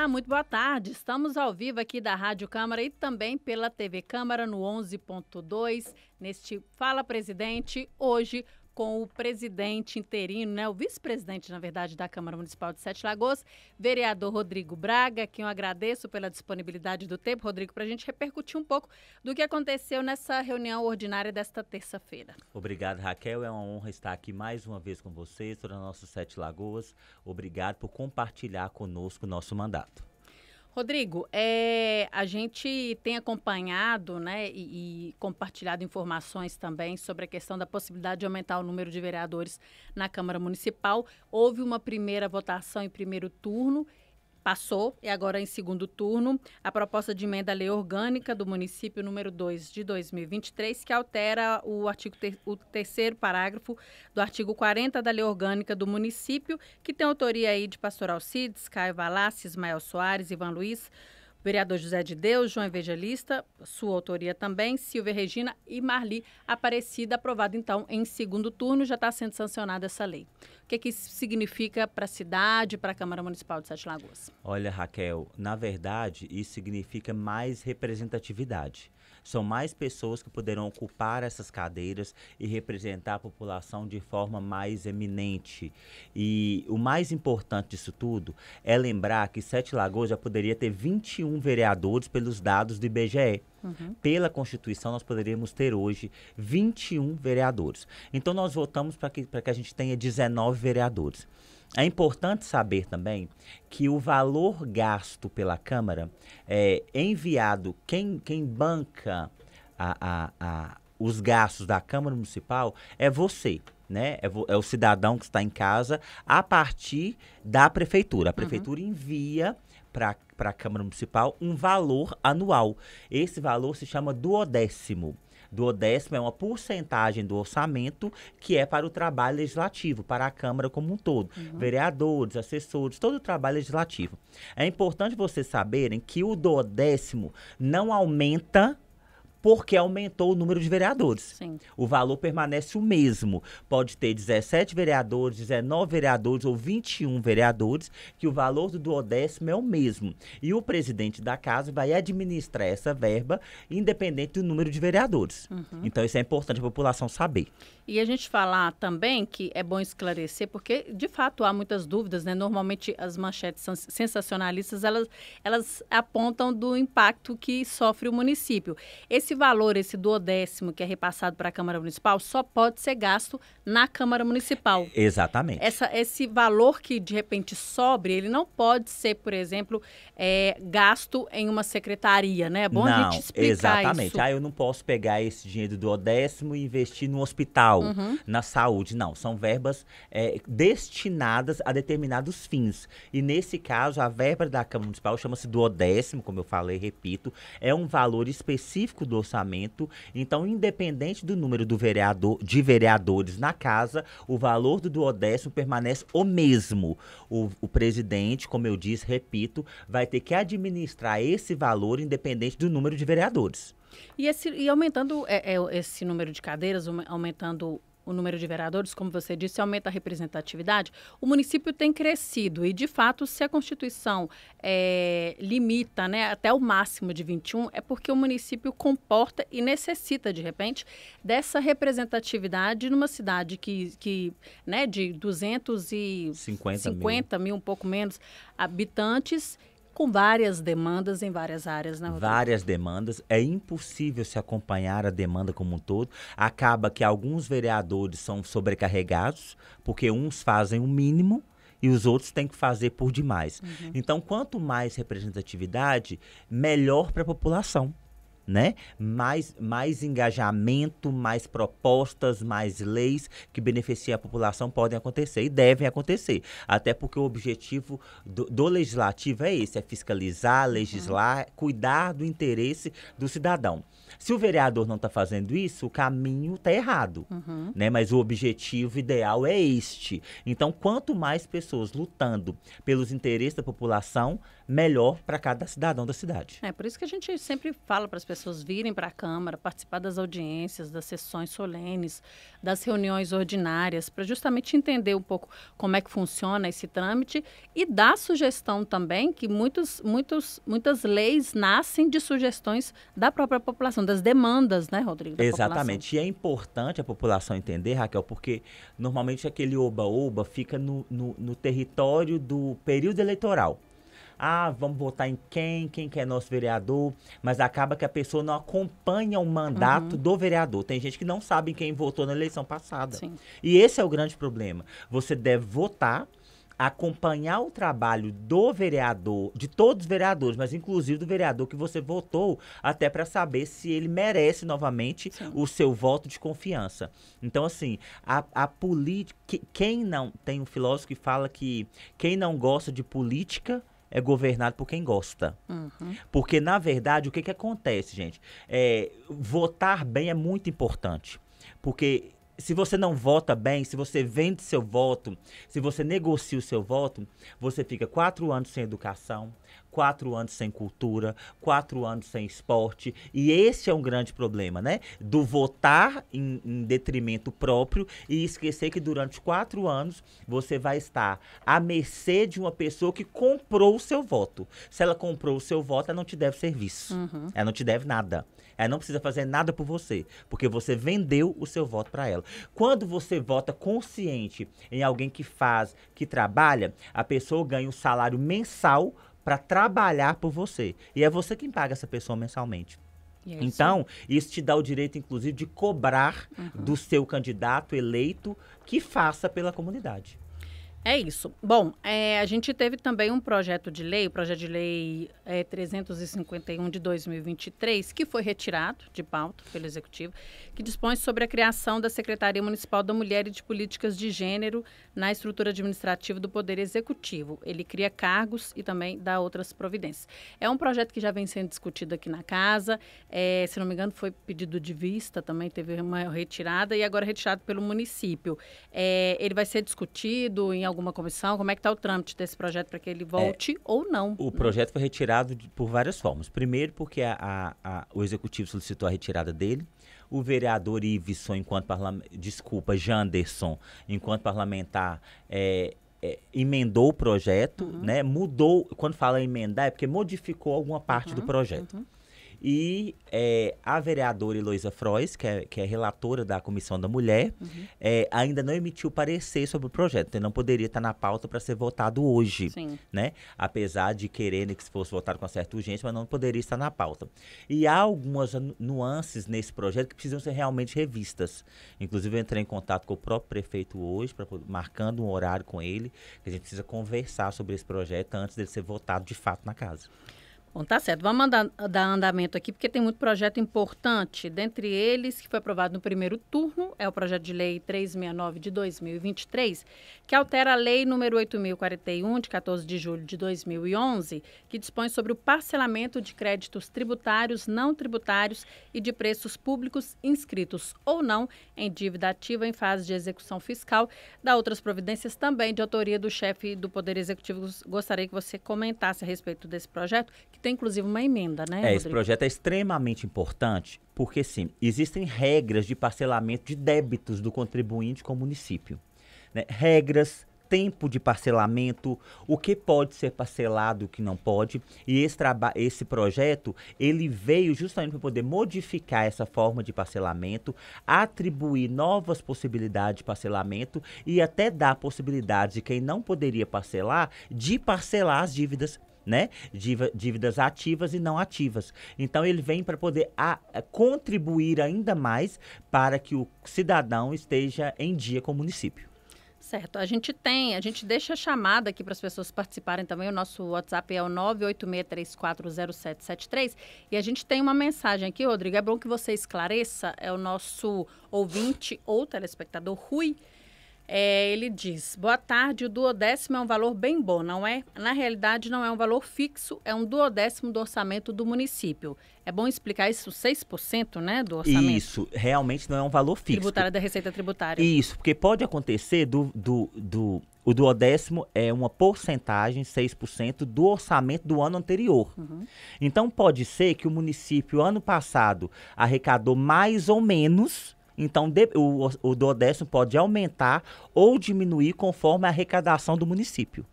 Olá, muito boa tarde. Estamos ao vivo aqui da Rádio Câmara e também pela TV Câmara no 11.2, neste Fala Presidente, hoje com o presidente interino, né, o vice-presidente, na verdade, da Câmara Municipal de Sete Lagoas, vereador Rodrigo Braga, quem eu agradeço pela disponibilidade do tempo, Rodrigo, para a gente repercutir um pouco do que aconteceu nessa reunião ordinária desta terça-feira. Obrigado, Raquel. É uma honra estar aqui mais uma vez com vocês, todas as nossas Sete Lagoas. Obrigado por compartilhar conosco o nosso mandato. Rodrigo, a gente tem acompanhado, né, e compartilhado informações também sobre a questão da possibilidade de aumentar o número de vereadores na Câmara Municipal. Houve uma primeira votação em primeiro turno, passou, e agora em segundo turno, a proposta de emenda à lei orgânica do município número 2 de 2023, que altera o terceiro parágrafo do artigo 40 da lei orgânica do município, que tem autoria aí de Pastor Alcides, Caio Valassi, Ismael Soares, Ivan Luiz, vereador José de Deus, João Evangelista, sua autoria também, Silvia Regina e Marli Aparecida, aprovado então em segundo turno, já está sendo sancionada essa lei. O que isso significa para a cidade, para a Câmara Municipal de Sete Lagoas? Olha, Raquel, na verdade, isso significa mais representatividade. São mais pessoas que poderão ocupar essas cadeiras e representar a população de forma mais eminente. E o mais importante disso tudo é lembrar que Sete Lagoas já poderia ter 21 vereadores pelos dados do IBGE. Pela Constituição, nós poderíamos ter hoje 21 vereadores. Então, nós votamos para que a gente tenha 19 vereadores. É importante saber também que o valor gasto pela Câmara é enviado, quem banca os gastos da Câmara Municipal é você, né? É o cidadão que está em casa a partir da Prefeitura. A Prefeitura envia para a Câmara Municipal um valor anual. Esse valor se chama duodécimo. Duodécimo é uma porcentagem do orçamento que é para o trabalho legislativo, para a Câmara como um todo. Vereadores, assessores, todo o trabalho legislativo. É importante vocês saberem que o duodécimo não aumenta porque aumentou o número de vereadores. Sim. O valor permanece o mesmo. Pode ter 17 vereadores, 19 vereadores ou 21 vereadores, que o valor do duodécimo é o mesmo. E o presidente da casa vai administrar essa verba independente do número de vereadores. Então, isso é importante a população saber. E a gente falar também que é bom esclarecer, porque de fato há muitas dúvidas, né? Normalmente as manchetes sensacionalistas, elas apontam do impacto que sofre o município. Esse valor, esse duodécimo que é repassado para a Câmara Municipal, só pode ser gasto na Câmara Municipal. Exatamente. Esse valor que de repente sobre, ele não pode ser, por exemplo, gasto em uma secretaria, né? É bom a gente explicar exatamente. isso. Eu não posso pegar esse dinheiro do duodécimo e investir no hospital, na saúde. Não, são verbas destinadas a determinados fins. E nesse caso, a verba da Câmara Municipal chama-se duodécimo, como eu falei, repito, é um valor específico do orçamento. Então, independente do número de vereadores na casa, o valor do duodécimo permanece o mesmo. O presidente, como eu disse, repito, vai ter que administrar esse valor independente do número de vereadores. E aumentando esse número de cadeiras, aumentando o número de vereadores, como você disse, aumenta a representatividade, o município tem crescido e, de fato, se a Constituição limita, né, até o máximo de 21, é porque o município comporta e necessita, de repente, dessa representatividade numa cidade que né, de 250 mil, um pouco menos, habitantes, com várias demandas em várias áreas, né, Rodrigo? Várias demandas. É impossível se acompanhar a demanda como um todo. Acaba que alguns vereadores são sobrecarregados, porque uns fazem o mínimo e os outros têm que fazer por demais. Então, quanto mais representatividade, melhor para a população. Né? Mais engajamento, mais propostas, mais leis que beneficiam a população podem acontecer e devem acontecer. Até porque o objetivo do legislativo é esse, é fiscalizar, legislar, cuidar do interesse do cidadão. Se o vereador não está fazendo isso, o caminho está errado, né? Mas o objetivo ideal é este. Então, quanto mais pessoas lutando pelos interesses da população, melhor para cada cidadão da cidade. Por isso que a gente sempre fala para as pessoas pessoas virem para a Câmara, participar das audiências, das sessões solenes, das reuniões ordinárias, para justamente entender um pouco como é que funciona esse trâmite e dar sugestão também, que muitas leis nascem de sugestões da própria população, das demandas, né, Rodrigo? Exatamente. E é importante a população entender, Raquel, porque normalmente aquele oba-oba fica no território do período eleitoral. Ah, vamos votar em quem é nosso vereador, mas acaba que a pessoa não acompanha o mandato do vereador. Tem gente que não sabe quem votou na eleição passada. Sim. E esse é o grande problema. Você deve votar, acompanhar o trabalho do vereador, de todos os vereadores, mas inclusive do vereador que você votou, até para saber se ele merece novamente o seu voto de confiança. Então, assim, a política, quem não, tem um filósofo que fala que quem não gosta de política é governado por quem gosta. Porque, na verdade, o que acontece, gente? Votar bem é muito importante. Porque se você não vota bem, se você vende seu voto, se você negocia o seu voto, você fica 4 anos sem educação, 4 anos sem cultura, 4 anos sem esporte. E esse é um grande problema, né? Do votar em detrimento próprio e esquecer que durante 4 anos você vai estar à mercê de uma pessoa que comprou o seu voto. Se ela comprou o seu voto, ela não te deve serviço. Ela não te deve nada. Ela não precisa fazer nada por você, porque você vendeu o seu voto para ela. Quando você vota consciente em alguém que faz, que trabalha, a pessoa ganha um salário mensal para trabalhar por você. E é você quem paga essa pessoa mensalmente. Então, isso te dá o direito, inclusive, de cobrar do seu candidato eleito que faça pela comunidade. É isso. Bom, a gente teve também um projeto de lei, o projeto de lei 351 de 2023, que foi retirado de pauta pelo Executivo, que dispõe sobre a criação da Secretaria Municipal da Mulher e de Políticas de Gênero na estrutura administrativa do Poder Executivo. Ele cria cargos e também dá outras providências. É um projeto que já vem sendo discutido aqui na casa, se não me engano foi pedido de vista, também teve uma retirada e agora retirado pelo município. Ele vai ser discutido em alguma comissão? Como é que está o trâmite desse projeto para que ele volte ou não? O projeto foi retirado por várias formas. Primeiro, porque o Executivo solicitou a retirada dele. O vereador Iveson, Janderson, enquanto parlamentar, emendou o projeto, né? Mudou, quando fala emendar, é porque modificou alguma parte do projeto. E a vereadora Heloísa Frois, que é relatora da Comissão da Mulher, ainda não emitiu parecer sobre o projeto. Então, não poderia estar na pauta para ser votado hoje, né? Apesar de quererem que fosse votado com certa urgência, mas não poderia estar na pauta. E há algumas nuances nesse projeto que precisam ser realmente revistas. Inclusive, eu entrei em contato com o próprio prefeito hoje, marcando um horário com ele, que a gente precisa conversar sobre esse projeto antes dele ser votado de fato na casa. Bom, tá certo. Vamos dar andamento aqui, porque tem muito projeto importante. Dentre eles, que foi aprovado no primeiro turno, é o projeto de lei 369 de 2023, que altera a lei número 8.041, de 14 de julho de 2011, que dispõe sobre o parcelamento de créditos tributários, não tributários e de preços públicos inscritos ou não em dívida ativa em fase de execução fiscal. Dá outras providências também de autoria do chefe do Poder Executivo. Gostaria que você comentasse a respeito desse projeto, que tem inclusive uma emenda, né, Rodrigo? Esse projeto é extremamente importante porque, sim, existem regras de parcelamento de débitos do contribuinte com o município, né? Regras, tempo de parcelamento, o que pode ser parcelado, o que não pode. E esse projeto, ele veio justamente para poder modificar essa forma de parcelamento, atribuir novas possibilidades de parcelamento e até dar a possibilidade de quem não poderia parcelar, de parcelar as dívidas, né? Dívidas ativas e não ativas. Então, ele vem para poder contribuir ainda mais para que o cidadão esteja em dia com o município. Certo. A gente deixa a chamada aqui para as pessoas participarem também. O nosso WhatsApp é o 986340773. E a gente tem uma mensagem aqui, Rodrigo. É bom que você esclareça. É o nosso ouvinte ou telespectador Rui. Ele diz: boa tarde, o duodécimo é um valor bem bom, não é? Na realidade, não é um valor fixo, é um duodécimo do orçamento do município. É bom explicar isso, 6%, né, do orçamento? Isso, realmente não é um valor fixo. Tributária da Receita Tributária. Isso, porque pode acontecer O duodécimo é uma porcentagem, 6%, do orçamento do ano anterior. Então, pode ser que o município, ano passado, arrecadou mais ou menos. Então, o duodécimo pode aumentar ou diminuir conforme a arrecadação do município.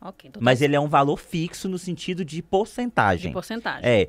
Ok, então Mas ele é um valor fixo no sentido de porcentagem. de porcentagem.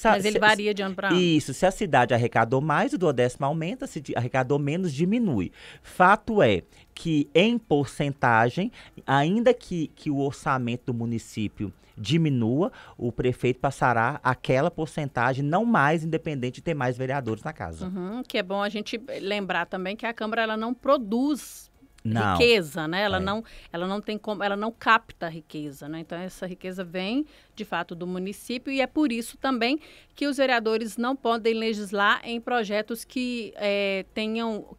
Mas ele varia de ano para ano. Isso, se a cidade arrecadou mais, o duodécimo aumenta, se arrecadou menos, diminui. Fato é que, em porcentagem, ainda que o orçamento do município diminua, o prefeito passará aquela porcentagem, não mais, independente de ter mais vereadores na casa. Que é bom a gente lembrar também que a Câmara ela não produz riqueza, né? Ela não tem como, ela não capta riqueza, né? Então essa riqueza vem de fato do município e é por isso também que os vereadores não podem legislar em projetos que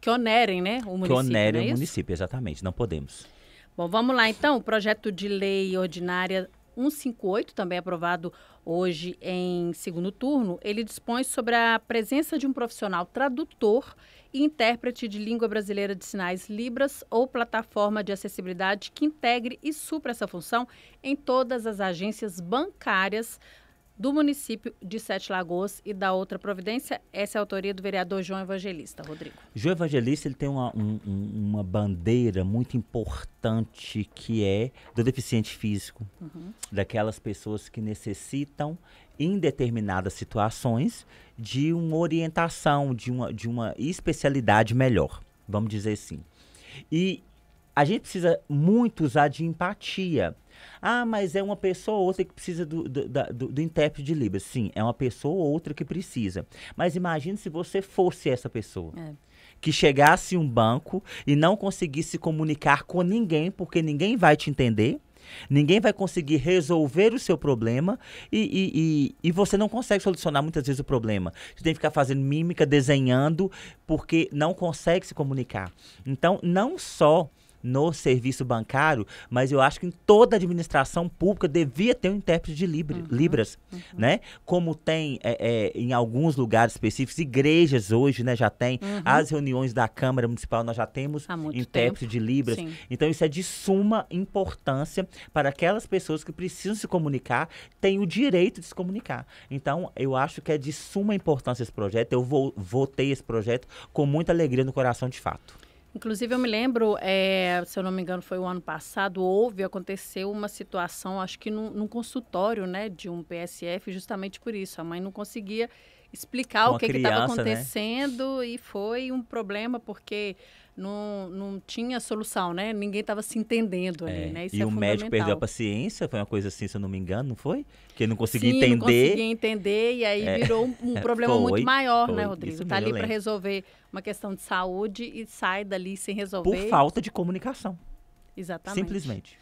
que onerem, né, o município. Que onerem o município, exatamente, não podemos. Bom, vamos lá então, o projeto de lei ordinária 158, também aprovado hoje em segundo turno, ele dispõe sobre a presença de um profissional tradutor e intérprete de língua brasileira de sinais Libras ou plataforma de acessibilidade que integre e supra essa função em todas as agências bancárias do município de Sete Lagoas e da outra providência. Essa é a autoria do vereador João Evangelista. Rodrigo. João Evangelista, ele tem uma bandeira muito importante que é do deficiente físico, daquelas pessoas que necessitam, em determinadas situações, de uma orientação, de uma especialidade melhor, vamos dizer assim. E a gente precisa muito usar de empatia. Ah, mas é uma pessoa ou outra que precisa do intérprete de Libras. Sim, é uma pessoa ou outra que precisa. Mas imagine se você fosse essa pessoa. Que chegasse em um banco e não conseguisse se comunicar com ninguém, porque ninguém vai te entender, ninguém vai conseguir resolver o seu problema e você não consegue solucionar muitas vezes o problema. Você tem que ficar fazendo mímica, desenhando, porque não consegue se comunicar. Então, não só no serviço bancário, mas eu acho que em toda a administração pública devia ter um intérprete de Libras, né? Como tem em alguns lugares específicos, igrejas hoje, né, já tem, as reuniões da Câmara Municipal nós já temos intérprete de Libras. Sim. Então isso é de suma importância para aquelas pessoas que precisam se comunicar, têm o direito de se comunicar. Então eu acho que é de suma importância esse projeto, eu votei esse projeto com muita alegria no coração de fato. Inclusive, eu me lembro, se eu não me engano, foi o ano passado, aconteceu uma situação, acho que num consultório, né, de um PSF, justamente por isso. A mãe não conseguia explicar o que estava acontecendo, né? E foi um problema porque não tinha solução, né? Ninguém estava se entendendo ali, né? Isso e o médico perdeu a paciência, foi uma coisa assim, se eu não me engano, não foi? Que ele não conseguia entender. Não conseguia entender e aí virou um problema muito maior, né, Rodrigo? Está ali para resolver uma questão de saúde e sai dali sem resolver. Por falta de comunicação. Exatamente. Simplesmente.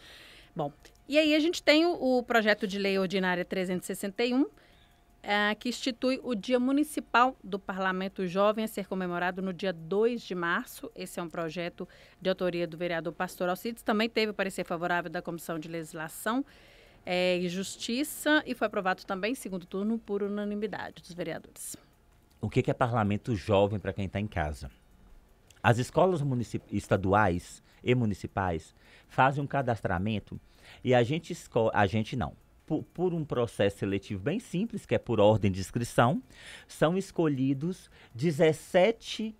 Bom, e aí a gente tem o projeto de lei ordinária 361, que institui o Dia Municipal do Parlamento Jovem a ser comemorado no dia 2 de março. Esse é um projeto de autoria do vereador Pastor Alcides. Também teve o parecer favorável da Comissão de Legislação e Justiça e foi aprovado também em segundo turno por unanimidade dos vereadores. O que é parlamento jovem para quem está em casa? As escolas estaduais e municipais fazem um cadastramento e a gente escolhe, por um processo seletivo bem simples, que é por ordem de inscrição, são escolhidos 17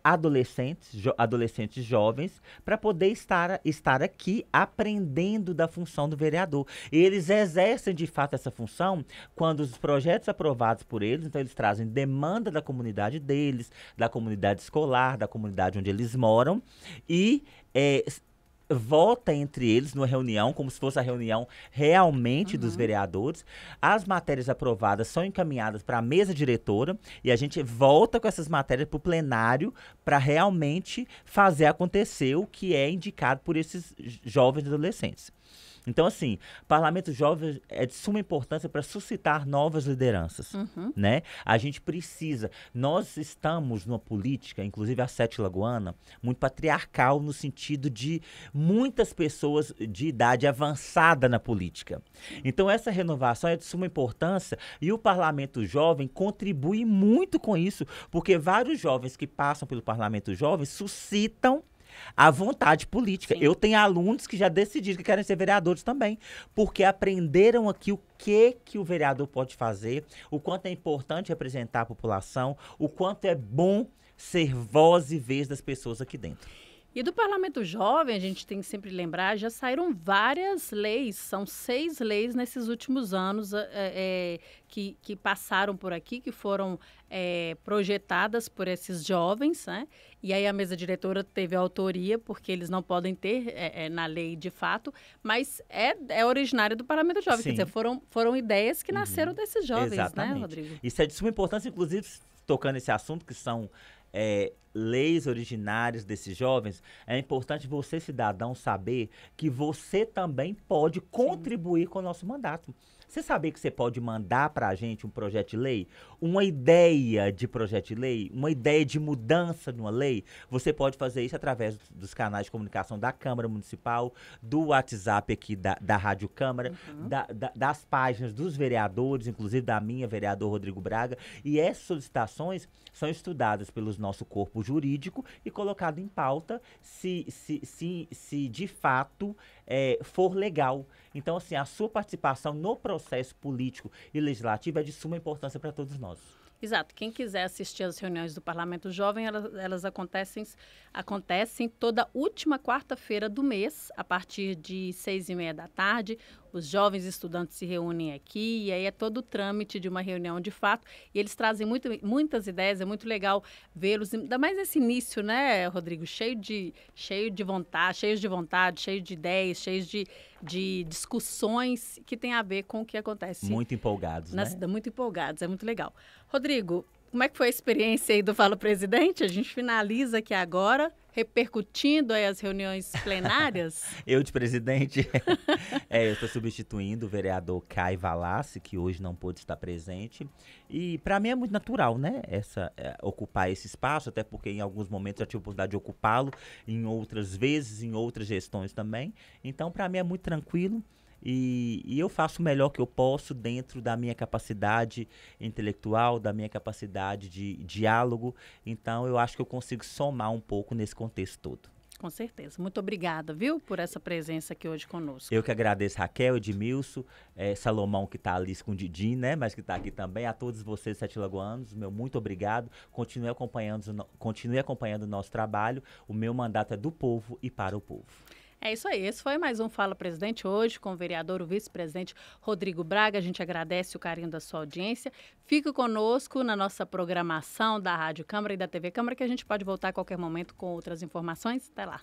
adolescentes jovens para poder estar aqui aprendendo da função do vereador. E eles exercem de fato essa função quando os projetos aprovados por eles, então eles trazem demanda da comunidade deles, da comunidade escolar, da comunidade onde eles moram e vota entre eles numa reunião, como se fosse a reunião realmente dos vereadores. As matérias aprovadas são encaminhadas para a mesa diretora e a gente volta com essas matérias para o plenário para realmente fazer acontecer o que é indicado por esses jovens e adolescentes. Então, assim, parlamento jovem é de suma importância para suscitar novas lideranças, né? A gente precisa, nós estamos numa política, inclusive a Sete Lagoana, muito patriarcal no sentido de muitas pessoas de idade avançada na política. Então, essa renovação é de suma importância e o parlamento jovem contribui muito com isso, porque vários jovens que passam pelo parlamento jovem suscitam a vontade política. Sim. Eu tenho alunos que já decidiram que querem ser vereadores também, porque aprenderam aqui o que o vereador pode fazer, o quanto é importante representar a população, o quanto é bom ser voz e vez das pessoas aqui dentro. E do Parlamento Jovem, a gente tem que sempre lembrar, já saíram várias leis, são 6 leis nesses últimos anos que passaram por aqui, que foram projetadas por esses jovens, né? E aí a mesa diretora teve a autoria, porque eles não podem ter na lei de fato, mas é originário do Parlamento Jovem, Sim. quer dizer, foram ideias que nasceram desses jovens, Exatamente. né, Rodrigo? Isso é de suma importância, inclusive, tocando esse assunto, que são leis originárias desses jovens, é importante você, cidadão, saber que você também pode contribuir com o nosso mandato. Você sabia que você pode mandar para a gente um projeto de lei? Uma ideia de projeto de lei? Uma ideia de mudança numa lei? Você pode fazer isso através dos canais de comunicação da Câmara Municipal, do WhatsApp aqui da Rádio Câmara, das páginas dos vereadores, inclusive da minha, vereador Rodrigo Braga. E essas solicitações são estudadas pelo nosso corpo jurídico e colocado em pauta se de fato for legal. Então, assim, a sua participação no processo político e legislativo é de suma importância para todos nós. Exato. Quem quiser assistir às reuniões do Parlamento Jovem, elas acontecem toda última quarta-feira do mês, a partir de 6h30 da tarde. Os jovens estudantes se reúnem aqui e aí é todo o trâmite de uma reunião de fato. E eles trazem muitas ideias, é muito legal vê-los, ainda mais nesse início, né, Rodrigo? Cheios de vontade, cheios de ideias, cheios de discussões que tem a ver com o que acontece. Muito empolgados, né? Muito empolgados, é muito legal. Rodrigo, como é que foi a experiência aí do Fala Presidente? A gente finaliza aqui agora, repercutindo aí as reuniões plenárias. Eu de presidente, eu estou substituindo o vereador Caio Valassi, que hoje não pôde estar presente. E para mim é muito natural, né, ocupar esse espaço, até porque em alguns momentos eu tive a oportunidade de ocupá-lo, em outras vezes, em outras gestões também. Então, para mim é muito tranquilo. E eu faço o melhor que eu posso dentro da minha capacidade intelectual, da minha capacidade de diálogo. Então, eu acho que eu consigo somar um pouco nesse contexto todo. Com certeza. Muito obrigada, viu, por essa presença aqui hoje conosco. Eu que agradeço, Raquel, Edmilson, Salomão, que está ali escondidinho, né, mas que está aqui também. A todos vocês, Sete Lagoanos, meu muito obrigado. Continue acompanhando o nosso trabalho. O meu mandato é do povo e para o povo. É isso aí, esse foi mais um Fala Presidente hoje com o vereador, o vice-presidente Rodrigo Braga. A gente agradece o carinho da sua audiência. Fique conosco na nossa programação da Rádio Câmara e da TV Câmara, que a gente pode voltar a qualquer momento com outras informações. Até lá.